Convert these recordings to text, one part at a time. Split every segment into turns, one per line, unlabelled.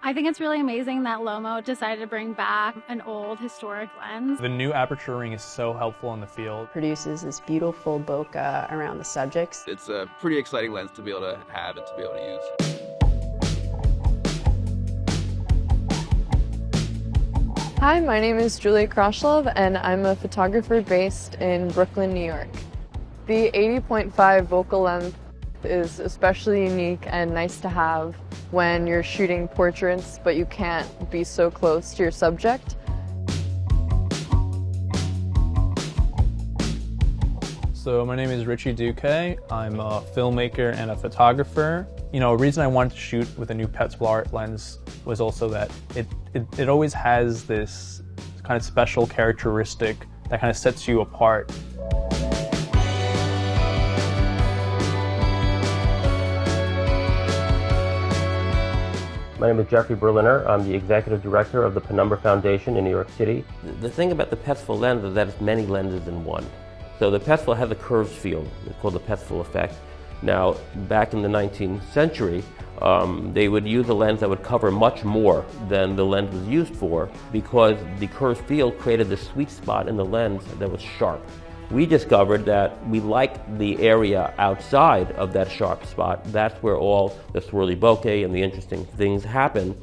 I think it's really amazing that Lomo decided to bring back an old historic lens.
The new aperture ring is so helpful in the field.
Produces this beautiful bokeh around the subjects.
It's a pretty exciting lens to be able to have and to be able to use.
Hi, my name is Julia Kroshlov, and I'm a photographer based in Brooklyn, New York. The 80.5 focal length is especially unique and nice to have when you're shooting portraits, but you can't be so close to your subject.
So my name is Richie Duque. I'm a filmmaker and a photographer. You know, a reason I wanted to shoot with a new Petzval Art Lens was also that it always has this kind of special characteristic that kind of sets you apart.
My name is Jeffrey Berliner. I'm the Executive Director of the Penumbra Foundation in New York City.
The thing about the Petzval lens is that it's many lenses in one. So the Petzval has a curved field. It's called the Petzval effect. Now, back in the 19th century, they would use a lens that would cover much more than the lens was used for because the curved field created this sweet spot in the lens that was sharp. We discovered that we liked the area outside of that sharp spot. That's where all the swirly bokeh and the interesting things happen.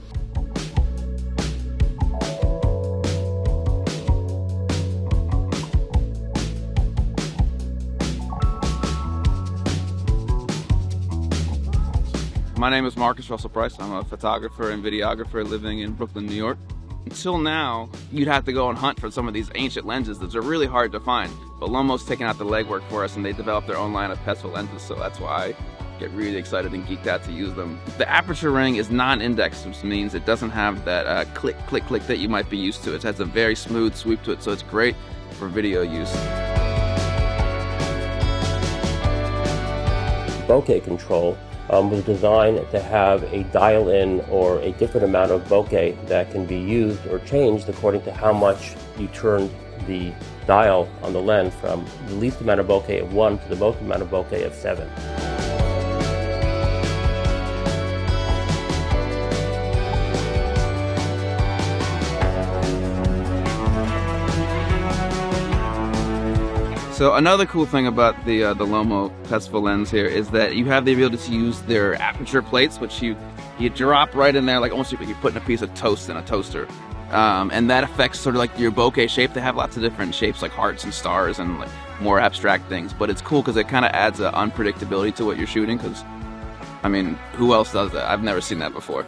My name is Marcus Russell Price. I'm a photographer and videographer living in Brooklyn, New York. Until now, you'd have to go and hunt for some of these ancient lenses that are really hard to find. But Lomo's taken out the legwork for us, and they developed their own line of Petzval lenses, so that's why I get really excited and geeked out to use them. The aperture ring is non-indexed, which means it doesn't have that click, click, click that you might be used to. It has a very smooth sweep to it, so it's great for video use.
Bokeh control was designed to have a dial-in or a different amount of bokeh that can be used or changed according to how much you turned the dial on the lens from the least amount of bokeh of 1 to the most amount of bokeh of 7.
So another cool thing about the Lomo Petzval lens here is that you have the ability to use their aperture plates, which you drop right in there, like almost like you're putting a piece of toast in a toaster. And that affects sort of like your bokeh shape. They have lots of different shapes like hearts and stars and like more abstract things. But it's cool because it kind of adds an unpredictability to what you're shooting because, I mean, who else does that? I've never seen that before.